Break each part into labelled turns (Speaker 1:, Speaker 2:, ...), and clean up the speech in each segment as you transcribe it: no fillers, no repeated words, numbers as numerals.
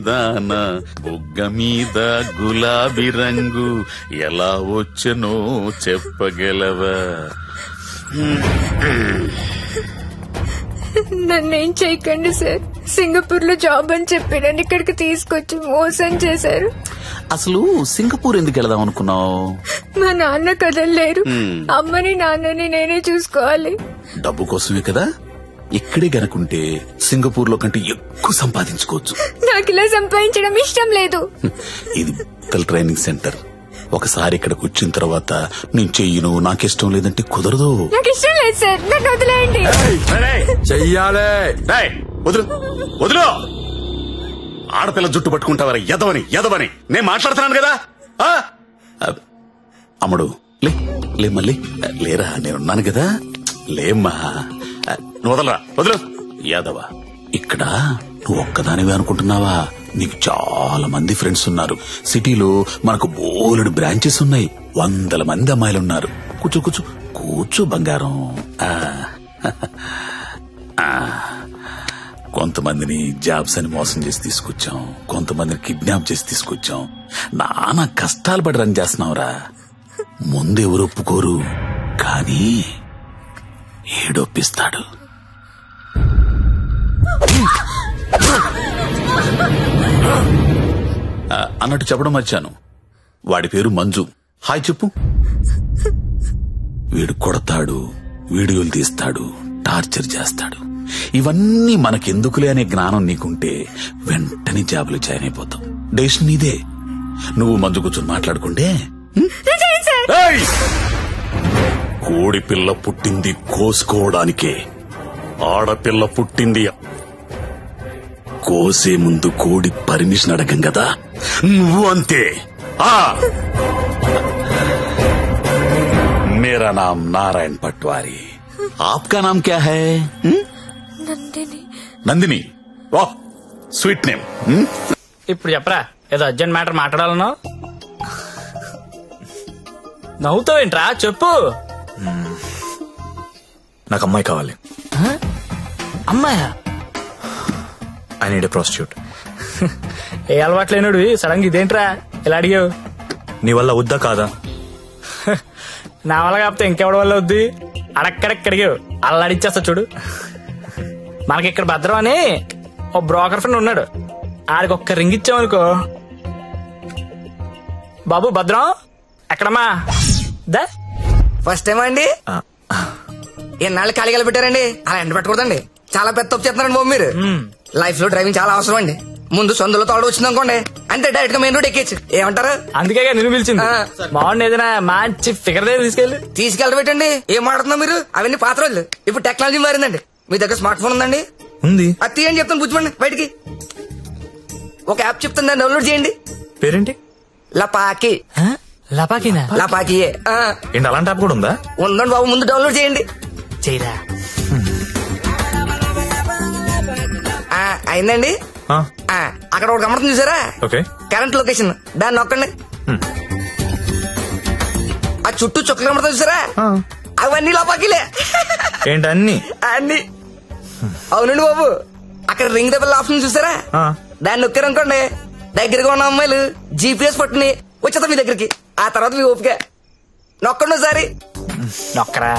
Speaker 1: దాన బుగ్గ మీద గులాబీ రంగు ఎలా వచ్చనో చెప్పగలవా?
Speaker 2: నన్నేం చేయకండి సార్. సింగపూర్ లో జాబ్ అని చెప్పి నన్ను ఇక్కడికి తీసుకొచ్చి మోసం చేశారు.
Speaker 1: అసలు సింగపూర్ ఎందుకు వెళదాం అనుకున్నావు?
Speaker 2: మా నాన్న కదలలేరు. అమ్మని నాన్నని నేనే చూసుకోవాలి.
Speaker 1: డబ్బు కోసమే కదా. ఇక్కడే గనుకుంటే సింగపూర్ లో కంటే ఎక్కువ సంపాదించుకోవచ్చు.
Speaker 2: నాకు ఇలా సంపాదించడం ఇష్టం లేదు.
Speaker 1: ఇది ట్రైనింగ్ సెంటర్. ఒకసారి ఇక్కడికి వచ్చిన తర్వాత నేను చెయ్యను, నాకిష్టం లేదంటే కుదరదు.
Speaker 2: నాకు ఇష్టం లేదు సార్, నన్ను వదిలేయండి.
Speaker 1: చెయ్యాలే. వదులు వదులు. ఆడపిల్ల జుట్టు పట్టుకుంటావరా? ఎదవని నేను మాట్లాడుతున్నాను కదా. అమ్ముడు లే మళ్ళీ లేరా, నేనున్నాను కదా. లేమ్మా, వదలరా, వదులు. యాదవ, ఇక్కడ నువ్వు ఒక్కదానివే అనుకుంటున్నావా? నీకు చాలా మంది ఫ్రెండ్స్ ఉన్నారు. సిటీలో మనకు బోలెడు బ్రాంచెస్ ఉన్నాయి. 100 మంది అమ్మాయిలున్నారు. కూర్చో కూర్చో కూర్చో బంగారం. కొంతమందిని జాబ్స్ అని మోసం చేసి తీసుకొచ్చాం, కొంతమందిని కిడ్నాప్ చేసి తీసుకొచ్చాం. నానా కష్టాలు పడి రన్ చేస్తున్నావురా. ముందు ఎవరు ఒప్పుకోరు, కానీ ఏడొప్పిస్తాడు. అన్నట్టు చెప్పడం మర్చాను, వాడి పేరు మంజు. హాయ్ చెప్పు. వీడు కొడతాడు, వీడియోలు తీస్తాడు, టార్చర్ చేస్తాడు. ఇవన్నీ మనకెందుకులే అనే జ్ఞానం నీకుంటే వెంటనే జాబులు జాయిన్ అయిపోతాం. డెసిషన్ నీదే. నువ్వు మంజు కూర్చొని మాట్లాడుకుంటే. కోడి పిల్ల పుట్టింది కోసుకోవడానికే, ఆడపిల్ల పుట్టింది కోసే ముందు కోడి పర్మిషన్ అడగం కదా. నువ్వు అంతే. मेरा नाम नारायण पटवारी, आपका नाम क्या है?
Speaker 2: నందిని.
Speaker 1: నందిని, వాహ్ స్వీట్ నేమ్.
Speaker 3: ఇప్పుడు చెప్పరా, ఏదో అర్జెంట్ మ్యాటర్ మాట్లాడాలన్నావు. నవ్వుతావేంట్రా, చెప్పు.
Speaker 4: నాకు అమ్మాయి కావాలి.
Speaker 3: అమ్మాయా?
Speaker 4: I need a prostitute.
Speaker 3: ఏ అలవాటు లేనుడు సడన్ గా ఇదేంట్రా ఇలా అడిగావు?
Speaker 4: నీ వల్ల వద్దా కాదా?
Speaker 3: నా వల్ల కాకపోతే ఇంకెవడి వల్ల వద్ది? అడక్కడెక్కడిగావు, అలా అడిచేస్తా చూడు. మనకి ఇక్కడ భద్రం అని ఓ బ్రోకర్ ఫ్రెండ్ ఉన్నాడు. ఆడికి ఒక్క రింగ్ ఇచ్చామనుకో. బాబు భద్రం ఎక్కడమ్మా? దా
Speaker 5: ఫస్ట్ టైం అండి. ఎన్నాళ్ళు ఖాళీగా పెట్టారండి? అలా ఎండ పెట్టకూడదండి. చాలా పెద్ద తప్పు చేస్తున్నారండి బాబు మీరు. లైఫ్ లో డ్రైవింగ్ చాలా అవసరం అండి. ముందు సొందులో తోడు వచ్చింది అనుకోండి, అంతే డైరెక్ట్ గా మెయిన్ రోడ్ ఎక్కేచ్చు. ఏమంటారు?
Speaker 3: అందుకే నేను పిలిచింది. బాగుంది, ఏదైనా మంచి ఫిగర్
Speaker 5: తీసుకెళ్ళబెట్టండి. ఏం మాట్లాడుతున్నా మీరు? అవన్నీ పాత రోజులు. ఇప్పుడు టెక్నాలజీ మారిందండి. మీ దగ్గర స్మార్ట్ ఫోన్ ఉందండి?
Speaker 4: ఉంది.
Speaker 5: అది తీయండి, చెప్తాను కూర్చోండి. బయటికి ఒక యాప్ చెప్తాను, దాన్ని డౌన్లోడ్ చేయండి.
Speaker 4: పేరేంటి?
Speaker 5: లపాకి.
Speaker 3: లపాకినా?
Speaker 5: లపాకియే.
Speaker 4: ఏంటి అలాంటి యాప్ కూడా ఉందా?
Speaker 5: ఉందండి బాబు, ముందు డౌన్లోడ్ చేయండి.
Speaker 3: చేయరా.
Speaker 5: అయిందండి. అక్కడ ఒక గమనం చూసారా?
Speaker 4: ఓకే.
Speaker 5: కరెంట్ లొకేషన్, దాన్ని నొక్కండి. ఆ చుట్టూ చుక్కలు కనబడతా చూసారా? అవన్నీ లోపాకిలే.
Speaker 4: ఏంటి అన్ని?
Speaker 5: అన్ని. అవునండి బాబు, అక్కడ రింగ్ ద బెల్ ఆప్షన్ చూసారా? దాన్ని నొక్కారనుకోండి, దగ్గరగా ఉన్న అమ్మాయిలు జీపీఎస్ పట్టుని వచ్చేద్దాం మీ దగ్గరికి. ఆ తర్వాత మీ ఓపిక. నొక్కండి ఒకసారి.
Speaker 3: నొక్కరా.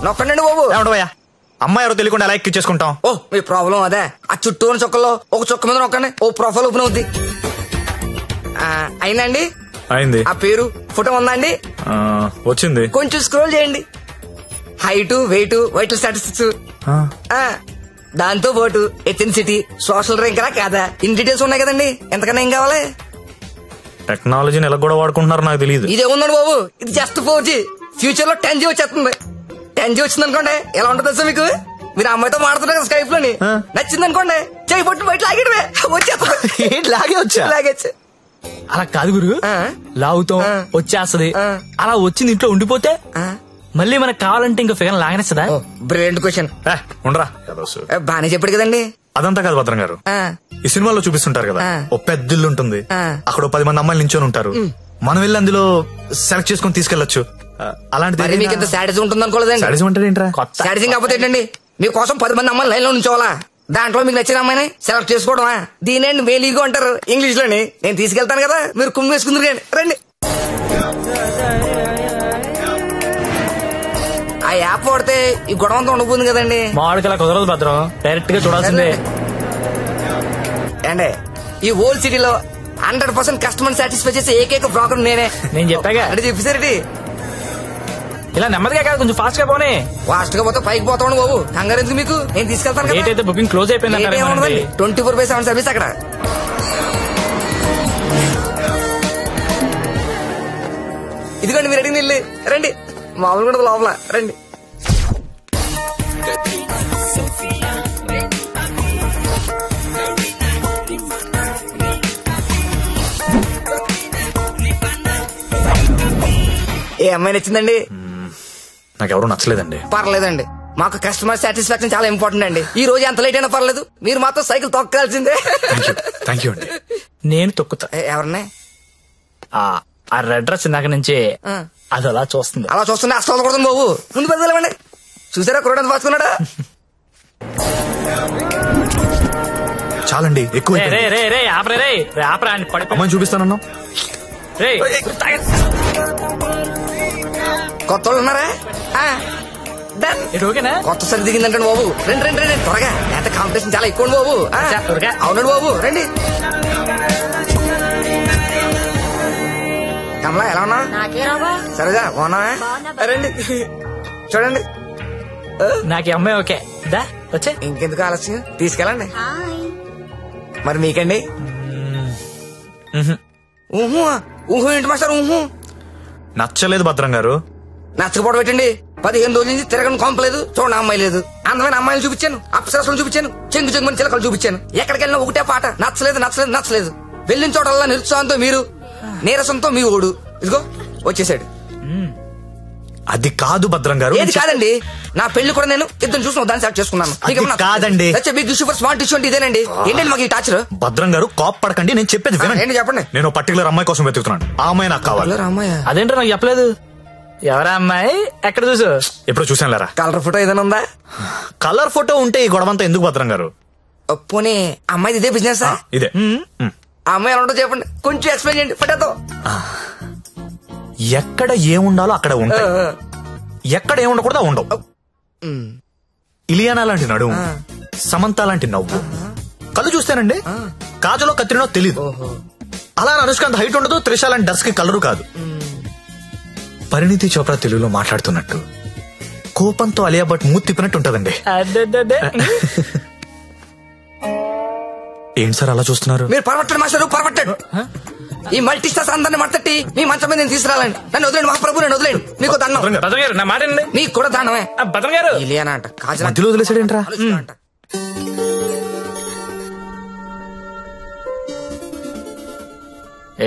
Speaker 5: నొక్కండి బాబు.
Speaker 4: ఏమంటావయ్యా, అమ్మాయి ఎవరో తెలియకుండా ఎలా ఎక్కించేసుకుంటాం?
Speaker 5: ఓ మీ ప్రాబ్లం అదే. ఆ చుట్టూ ఉన్న చుక్కల్లో ఒక చుక్క మీద నొక్కండి, ఓ ప్రొఫైల్ ఓపెన్ అవుద్ది. అయిందండి?
Speaker 4: అయింది.
Speaker 5: ఆ పేరు ఫోటో ఉందా అండి?
Speaker 4: వచ్చింది.
Speaker 5: కొంచెం స్క్రోల్ చేయండి. హైట్, వెయిట్, వైటల్ స్టాటిస్టిక్స్, దాంతో పాటు ఎథెన్సిటీ, సోషల్ ర్యాంక్ రా కాదా, ఇన్ డీటెయిల్స్ ఉన్నాయి కదండి. ఎంతకన్నా ఏం కావాలి?
Speaker 4: టెక్నాలజీని ఎలా కూడా వాడుకుంటున్నారు నాకు తెలియదు.
Speaker 5: ఇదే ఉందండి బాబు, ఇది జస్ట్ 4G. ఫ్యూచర్ లో 10G వచ్చేస్తుంది. 10G వచ్చింది అనుకోండి, ఎలా ఉంటుంది సార్ మీకు? మీరు అమ్మాయితో మాడుతున్నారు కదా స్కైప్ లోని, నచ్చింది అనుకోండి, చేయి పట్టు బయట లాగేయడమే, వచ్చేస్తుంది. లాగేచ్చు.
Speaker 3: అలా కాదు గురు, లాగుతాం వచ్చేస్తది. అలా వచ్చింది ఇంట్లో ఉండిపోతే మళ్ళీ మనకు కావాలంటే ఇంకా ఫిగర్ లాగనేస్తుందా?
Speaker 5: Brilliant question.
Speaker 4: ఉండరా,
Speaker 5: బానే చెప్పాడు కదండి.
Speaker 4: అదంతా కాదు భద్రం గారు, ఈ సినిమాలో చూపిస్తుంటారు కదా, ఓ పెద్ద ఇల్లు ఉంటుంది, అక్కడ 10 మంది అమ్మాయిలు నించొని ఉంటారు. మనం వెళ్ళి అందులో సెలెక్ట్ చేసుకుని తీసుకెళ్లొచ్చు. అలాంటిది
Speaker 5: మీకు ఇంత సాడిజం ఉంటుంది అనుకోలేదండి.
Speaker 4: సాడిజం అంటే ఏంట్రా?
Speaker 5: సాడిజం కాకపోతే ఏంటండి? మీకోసం 10 మంది అమ్మాయిలు లైన్ లో ఉంచోవాలా? దాంట్లో మీకు నచ్చిన అమ్మాయిని సెలెక్ట్ చేసుకోవడమా? దీనేండి మేలీగో అంటారు ఇంగ్లీష్ లోని. నేను తీసుకెళ్తాను కదా, మీరు కుమ్మి వేసుకుందరు కానీ రండి. ఆ యాప్ వాడితే ఈ గొడవ అంతా ఉండబోతుంది కదండి.
Speaker 3: మామిడికి అలా కుదరదు భద్రం, డైరెక్ట్ గా చూడాల్సిందే.
Speaker 5: అండి ఈ ఓల్డ్ సిటీలో 100% కస్టమర్ సాటిస్ఫై చేసే ఏకైక బ్రోకర్ నేనే.
Speaker 3: నేను చెప్పాగా
Speaker 5: అంటే చెప్పేసరికి
Speaker 3: ఇలా నెమ్మదిగా కాదు, కొంచెం ఫాస్ట్ గా పోనీ.
Speaker 5: ఫాస్ట్ గా పోతే పైకి పోతాను బాబు, కంగారు ఎందుకు మీకు? నేను తీసుకెళ్తాను
Speaker 3: డేట్ అయితే బుకింగ్ క్లోజ్ అయిపోయింది.
Speaker 5: 24/7 సర్వీస్ అక్కడ. ఇదిగోండి మీరు అడిగిన ఇల్లు, రండి. మామూలు కూడా లోపల రండి. ఏ అమ్మాయి నచ్చిందండి?
Speaker 4: నాకెవరూ నచ్చలేదండి.
Speaker 5: పర్లేదండి, మాకు కస్టమర్ సాటిస్ఫాక్షన్ చాలా ఇంపార్టెంట్ అండి. ఈ రోజు ఎంత లేట్ అయినా పర్లేదు, మీరు మాత్రం సైకిల్ తొక్కాల్సిందే.
Speaker 4: థ్యాంక్ యూ అండి.
Speaker 3: నేను తొక్కుతా.
Speaker 5: ఎవరిని?
Speaker 3: ఆ రెడ్ డ్రెస్ ఇందాక నుంచి అది అలా చూస్తుంది.
Speaker 5: అలా చూస్తుంటే అసలు కొడుతుంది బాబు. ముందు పెద్దలేమండి. చూసారా కురడానికి పాసుకున్నాడా?
Speaker 4: చాలండి, ఎక్కువ అమ్మాయిని చూపిస్తానన్నా.
Speaker 5: కొత్త వాళ్ళు ఉన్నారా?
Speaker 3: ఓకేనా?
Speaker 5: కొత్త సరి దిగిందంటే బాబు. రండి రండి రండి త్వరగా, ఎంత కాంపిటీషన్ చాలా ఎక్కువ బాబు. అవునండి బాబు, రండి. కమలా ఎలా ఉన్నా? సరేగా బాగున్నా? రండి చూడండి.
Speaker 3: నాకు అమ్మాయి ఓకే. వచ్చే
Speaker 5: ఇంకెందుకు ఆలస్యం, తీసుకెళ్ళండి. మరి మీకండి? ఊహు ఊహు ఏంటి మాస్టర్? ఊహు
Speaker 4: నచ్చలేదు భద్రం గారు.
Speaker 5: నచ్చకపోవడం పెట్టండి. 15 రోజుల నుంచి తిరగని కొంపలేదు, చూడండి అమ్మాయి లేదు. అందమైన అమ్మాయిలు చూపించాను, అప్సరసలు చూపించాను, చెంగు చెంగుని చిలకలు చూపించాను. ఎక్కడికి వెళ్ళినా ఒకటే పాట, నచ్చలేదు నచ్చలేదు నచ్చలేదు. వెళ్ళిన చోటల్లా నిరుత్సాహంతో మీరు, నీరసంతో మీ ఓడు. ఇదిగో వచ్చేసాడు.
Speaker 4: అది కాదు భద్రం గారు.
Speaker 5: ఏది కాదండి? నా పెళ్లి కూడా నేను ఇద్దరు చూసిన దాన్ని సెలెక్ట్ చేసుకున్నాను.
Speaker 4: కాదండి,
Speaker 5: big issue for smart issue అంటే ఇదేనండి. ఏంటండి మాకు ఈ టాచర్?
Speaker 4: భద్రం గారు కోప్ పడకండి, నేను చెప్పేది
Speaker 5: ఏంటి చెప్పండి.
Speaker 4: నేను పర్టికులర్ అమ్మాయి కోసం వెతుకుతున్నాను. ఆ అమ్మాయి నాకు కావాలి.
Speaker 3: అదేంటో నాకు చెప్పలేదు. ఎవరా అమ్మాయి? ఎక్కడ చూసు?
Speaker 4: ఎప్పుడు చూసాను లేరా.
Speaker 5: కలర్ ఫోటో ఏదైనా ఉందా?
Speaker 4: కలర్ ఫోటో ఉంటే ఈ గొడవంతా ఎందుకు భద్రం గారు?
Speaker 5: పోనీ అమ్మాయి ఇదే బిజినెస్?
Speaker 4: ఇదే.
Speaker 5: ఆ అమ్మాయి ఎలా ఉంటుందో చెప్పండి, కొంచెం ఎక్స్ప్లెయిన్ చేయండి. ఫోటోతో
Speaker 4: ఎక్కడ ఏముండాలో అక్కడ ఉంటాయి, ఎక్కడ ఏముండకూడదు ఉండవు. ఇలియానా లాంటి నడుము, సమంత లాంటి నవ్వు, కళ్ళు చూస్తేనండి కాజలో కత్తిరినో తెలీదు. అలా అనుష్కాంత్ హైట్ ఉండదు, త్రిష లాంటి డర్స్ కి కలరు కాదు. పరిణితి చోప్రా తెలుగులో మాట్లాడుతున్నట్టు, కోపంతో అలియా భట్ మూతి తిప్పినట్టు ఉంటదండి. ఏంటి సార్ అలా చూస్తున్నారు?
Speaker 5: మీరు పరమట్టండి మాస్టర్, పరమట్టండి. ఈ మల్టీ స్టార్స్ అందరిని మట్టట్టి మీ మంచం మీద నేను తీసుకురాలండి. నన్ను వదిలేండి మహాప్రభు, నన్ను వదిలేండి. మీకు దండం.
Speaker 3: నా మాట
Speaker 5: నీకు కూడా దండమే.
Speaker 3: భద్రం గారు
Speaker 5: ఇలియానా అంట, కాజల్
Speaker 4: మధ్యలో వదిలేసాడేంట్రా?
Speaker 5: అంట.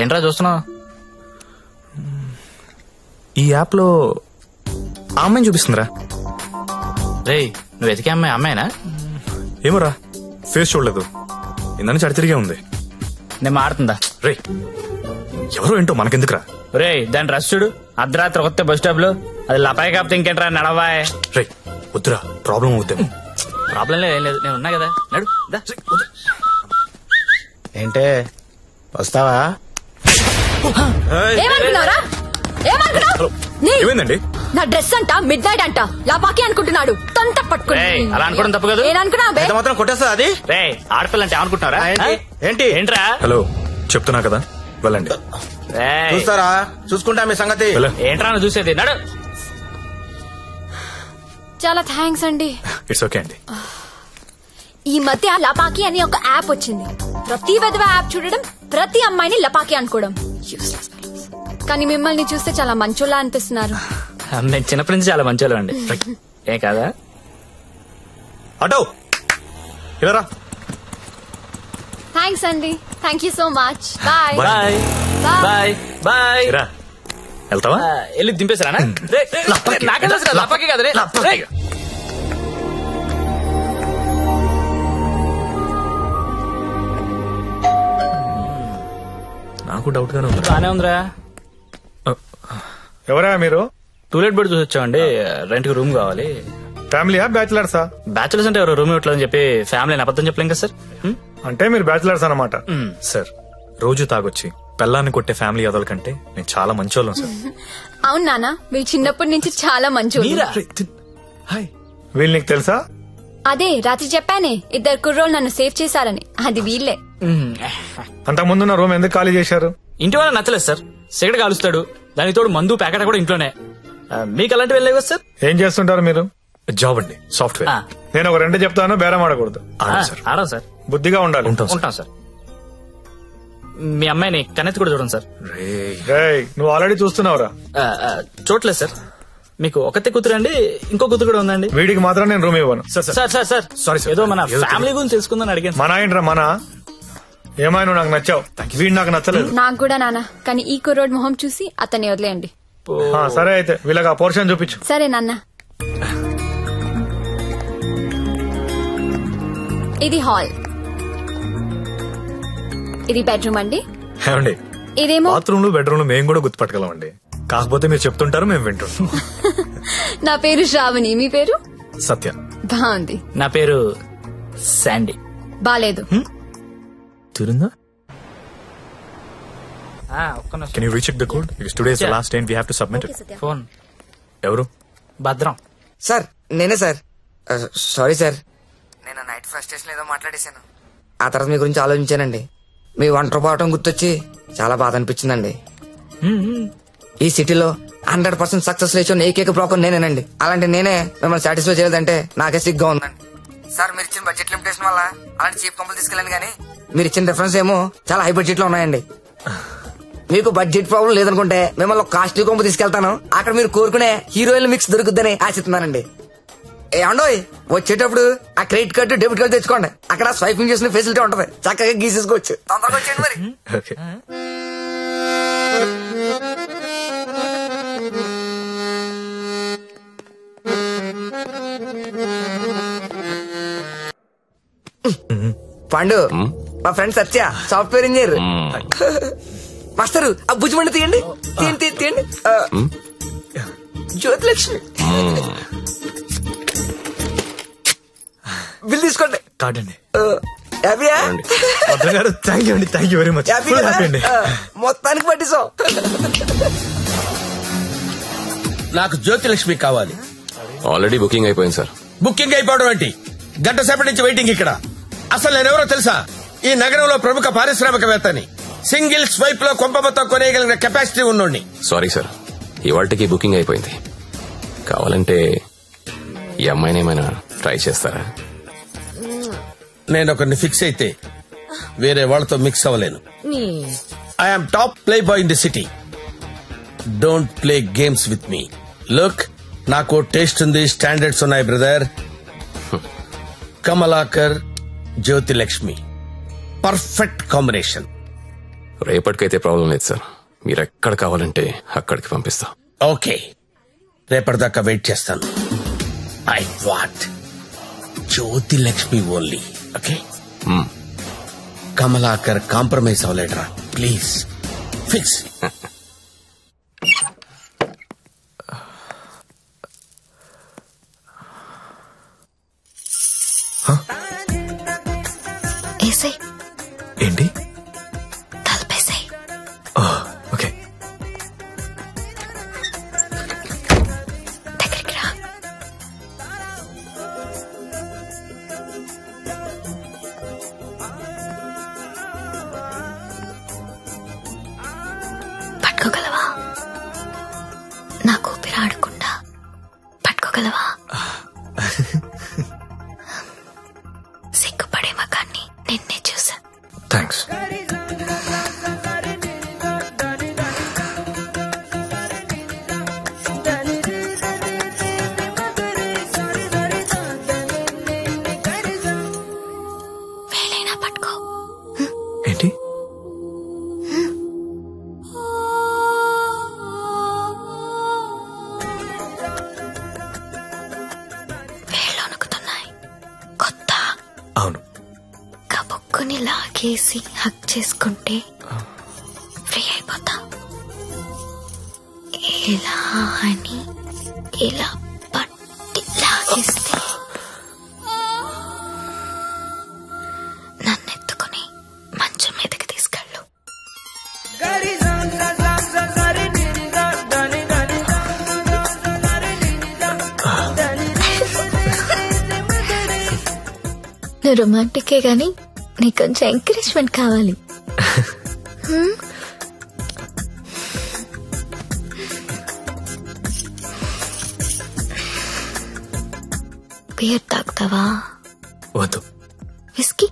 Speaker 3: ఏంట్రా చూస్తున్నావు?
Speaker 4: ఈ యాప్ లో ఆ అమ్మాయిని చూపిస్తుందిరా.
Speaker 3: రేయ్, నువ్వు వెతికే అమ్మాయి అమ్మాయినా?
Speaker 4: ఏమోరా, ఫేస్ చూడలేదు, ఇందని చడి తిరిగే ఉంది.
Speaker 3: నేను మాడుతుందా?
Speaker 4: రే ఎవరో ఏంటో మనకెందుకురా.
Speaker 3: రే దాని డ్రెస్ చూడు, అర్ధరాత్రి కొత్త బస్ స్టాప్ లో. అది లపాయి కాపుతే ఇంకేంట్రా, నడవాయ్.
Speaker 4: రే వద్దురా, ప్రాబ్లం అవుతాం.
Speaker 3: ప్రాబ్లం లేదు, ఏం లేదు, నేను ఉన్నా కదా, నడు.
Speaker 6: ఏంటే వస్తావా?
Speaker 2: ఏమనుకున్నారా?
Speaker 4: ఏమైందండి?
Speaker 2: నా డ్రెస్ అంట మిడ్ నైట్ అంట లాపాకి అనుకుంటున్నాడు. తొంత పట్టుకుని
Speaker 3: అలా అనుకోవడం తప్పు కదా.
Speaker 2: ఏమనుకున్నా
Speaker 6: మాత్రం కొట్టేస్తా అది.
Speaker 3: రే ఆడపిల్ల అంటే అనుకుంటున్నారా?
Speaker 6: ఏంటి
Speaker 3: ఏంట్రా?
Speaker 4: హలో చెప్తున్నా కదా, వెళ్ళండి.
Speaker 6: చూస్తారా, చూసుకుంటా మీ సంగతి.
Speaker 3: ఏంట్రా నువ్వు చూసేది, నడు.
Speaker 2: చాలా థ్యాంక్స్ అండి.
Speaker 4: ఇట్స్ ఓకే అండి.
Speaker 2: ఈ మధ్య లపాకి అని ఒక యాప్ వచ్చింది. ప్రతి విధవ యాప్ చూడడం, ప్రతి అమ్మాయిని లపాకి అనుకోవడం. కానీ మిమ్మల్ని చూస్తే చాలా మంచోళ్ళ అనిపిస్తున్నారు.
Speaker 3: నేను చిన్నప్పటి నుంచి చాలా మంచోళ్ళం అండి. ఏ కాదా?
Speaker 4: అటో ఇలా
Speaker 2: థ్యాంక్స్ అండి. Thank you so much. Bye
Speaker 3: bye bye bye.
Speaker 4: వెళ్తావా?
Speaker 3: వెళ్ళి దింపేసారా? నాకే తెలుసు కదా, లపాకి కదా. రే
Speaker 4: నాకు డౌట్ గానే ఉంది.
Speaker 3: బానే ఉందిరా.
Speaker 4: ఎవరా మీరు?
Speaker 3: టూలెట్ బెడ్ చూసి వచ్చామండి, రెంట్ కి రూమ్ కావాలి.
Speaker 4: ఫ్యామిలీయా బ్యాచిలర్సా?
Speaker 3: బ్యాచులర్స్ అంటే ఎవరు రూమ్ ఇవ్వట్లేదని చెప్పి ఫ్యామిలీ అబద్ధం చెప్పలేం కదా సార్.
Speaker 4: అంటే మీరు బ్యాచిలర్స్ అన్నమాట. సార్ రోజు తాగొచ్చి పెళ్ళాన్ని కొట్టే ఫ్యామిలీ అదల కంటే నేను చాలా మంచోళ్ళం సార్.
Speaker 2: అవును నాన్న, మీరు చిన్నప్పటి నుంచి చాలా మంచి.
Speaker 4: హాయ్, వీళ్ళు నీకు తెలుసా?
Speaker 2: అదే రాత్రి చెప్పానే, 2 కుర్రోళ్ళు నన్ను సేవ్ చేశారని, అది వీళ్ళే.
Speaker 4: అంతకు ముందున్న రూమ్ ఎందుకు ఖాళీ చేశారు?
Speaker 3: ఇంటి వాళ్ళ నచ్చలేదు సార్. సిగరెట్ కాలుస్తాడు, దానికి తోడు మందు ప్యాకెట్ కూడా ఇంట్లోనే. మీకు అలాంటివి వెళ్ళలేవు కదా సార్.
Speaker 4: ఏం చేస్తుంటారు మీరు? జాబ్ అండి, సాఫ్ట్వేర్. నేను ఒక 2 చెప్తాను, బేరం ఆడకూడదు.
Speaker 3: ఆడం సార్,
Speaker 4: బుద్ధిగా ఉండాలి.
Speaker 3: ఉంటాం సార్. మీ అమ్మాయిని కనెత్తి కూడా చూడండి సార్.
Speaker 4: నువ్వు ఆల్రెడీ చూస్తున్నావురా?
Speaker 3: చూడలేదు సార్. మీకు ఒకతే కూతురు అండి, ఇంకో కూతురు కూడా ఉందండి.
Speaker 4: వీడికి మాత్రం నేను రూమ్ ఇవ్వను.
Speaker 3: సార్ సారీ, ఏదో మన ఫ్యామిలీ గురించి తెలుసుకుందని అడిగాను.
Speaker 4: మన ఏంట్రా మన? ఏమైనా నువ్వు నాకు నచ్చావు, వీడు నాకు నచ్చలేదు.
Speaker 2: నాకు కూడా నాన్న, కానీ ఈ కుర్రోడ్ మొహం చూసి అతన్ని వదిలేయండి.
Speaker 4: సరే అయితే వీళ్ళకి ఆ పోర్షన్ చూపించు.
Speaker 2: సరే నాన్న. ఇది హాల్, ఇది బెడ్రూమ్ అండి.
Speaker 4: ఏమండి,
Speaker 2: ఇదేమో
Speaker 4: బాత్రూమ్ లో బెడ్రూమ్ లో మేము కూడా గుర్తుపట్టగలం అండి. కాకపోతే మీరు చెప్తుంటారు, మేము వింటుంటాం.
Speaker 2: నా పేరు శ్రావణి, మీ పేరు?
Speaker 4: సత్య.
Speaker 2: బాగుంది.
Speaker 3: నా పేరు శాండీ.
Speaker 2: బాలేదు.
Speaker 4: తిరుందా?
Speaker 3: ఒక్క నిమిషం.
Speaker 4: Can you recheck the code? Because today is the last day and we have to submit it.
Speaker 3: Phone
Speaker 4: ఎవరు?
Speaker 3: భద్రం.
Speaker 5: సార్ నేనే సార్. సారీ సార్, నేను నైట్ ఫ్రస్ట్రేషన్ ఏదో మాట్లాడేశాను. ఆ తర్వాత మీ గురించి ఆలోచించానండి. మీ ఒంటరి పోవటం గుర్తొచ్చి చాలా బాధ అనిపించిందండి. ఈ సిటీలో 100% సక్సెస్ రేషియో ఏకైక బ్రోకర్ నేనేనండి. అలాంటి నేనే మిమ్మల్ని సాటిస్ఫై చేయలేదంటే నాకే సిగ్గా ఉందండి. సార్ మీరు ఇచ్చిన బడ్జెట్ లిమిటేషన్ వల్ల అలాంటి చీప్ కంపెనీ తీసుకెళ్ళండి, కానీ మీరు ఇచ్చిన రిఫరెన్స్ ఏమో చాలా హై బడ్జెట్ లో ఉన్నాయండి. మీకు బడ్జెట్ ప్రాబ్లం లేదనుకుంటే మిమ్మల్ని కాస్ట్లీ కొంపు తీసుకెళ్తాను. అక్కడ మీరు కోరుకునే హీరోయిన్ మిక్స్ దొరుకుద్దని ఆశిస్తున్నానండి. ఏమండోయ్, వచ్చేటప్పుడు ఆ క్రెడిట్ కార్డు డెబిట్ కార్డు తెచ్చుకోండి. అక్కడ స్వైపింగ్ చేసిన ఫెసిలిటీ ఉంటది, చక్కగా గీసేసుకోవచ్చు. తొందరగా వచ్చేయండి మరి.
Speaker 4: Okay.
Speaker 5: పండు, మా ఫ్రెండ్ సత్య, సాఫ్ట్వేర్ ఇంజనీర్. మాస్టరు ఆ భుజమండి తీయండి, తీయండి తీయండి. జ్యోతిలక్ష్మి బిల్ తీసుకోండి.
Speaker 4: కాదండి.
Speaker 5: హ్యాపీయా?
Speaker 4: థ్యాంక్ యూ అండి, thank you very much. Happy అండి.
Speaker 5: మొత్తానికి పట్టిస్తాం.
Speaker 7: నాకు జ్యోతిలక్ష్మి కావాలి.
Speaker 8: ఆల్రెడీ బుకింగ్ అయిపోయింది సార్.
Speaker 7: బుకింగ్ అయిపోవడం ఏంటి? గంట సేపటి నుంచి వెయిటింగ్ ఇక్కడ. అసలు నేనెవరో తెలుసా? ఈ నగరంలో ప్రముఖ పారిశ్రామికవేత్తని. సింగిల్ స్వైప్ లో కొంప మొత్తం కొనేయగలిగిన కెపాసిటీ ఉన్నోడిని.
Speaker 8: సారీ సార్, ఇవాళకి బుకింగ్ అయిపోయింది. కావాలంటే ఈ అమ్మాయిని ఏమైనా ట్రై చేస్తారా?
Speaker 7: నేను ఒకరిని ఫిక్స్ అయితే వేరే వాళ్ళతో మిక్స్ అవ్వలేను. I'm top playboy in the city. Don't play games with me. Look, నాకు టేస్ట్ ఉంది, స్టాండర్డ్స్ ఉన్నాయి brother. Kamalakar, Jyothilakshmi, perfect combination.
Speaker 8: రేపటికైతే ప్రాబ్లం లేదు సార్, మీరు ఎక్కడ కావాలంటే అక్కడికి పంపిస్తా.
Speaker 7: ఓకే, రేపటిదాకా వెయిట్ చేస్తాను. I want Jyothilakshmi only. Okay, Kamalakar compromise అవ్వలేడరా ప్లీజ్. ఫిక్స్.
Speaker 4: ఏంటి?
Speaker 2: తలపేసాయి.
Speaker 4: ఓకే.
Speaker 2: దగ్గరికి రా. పట్టుకోగలవా? నాకు ఊపిరి ఆడకుండా పట్టుకోగలవా? సిగ్గుపడే మగాన్ని నిన్నే చూసా.
Speaker 4: థ్యాంక్స్.
Speaker 2: వేలైనా పట్టుకో.
Speaker 4: ఏంటి?
Speaker 2: వేళ్ళు వణుకుతున్నాయి. కొత్త.
Speaker 4: అవును.
Speaker 2: కబుక్కుని లాగేసి హక్ చేసుకుంటే ఫ్రీ అయిపోతా. ఇలా అని ఇలా పట్టి లాగి కిస్తే నన్నెత్తుకుని మంచం మీదకి తీసుకెళ్ళు. నువ్వు రొమాంటికే గాని నీకు కొంచెం ఎంకరేజ్మెంట్ కావాలి. బియర్ తాగుతావా?
Speaker 3: వద్దు.
Speaker 2: విస్కీ?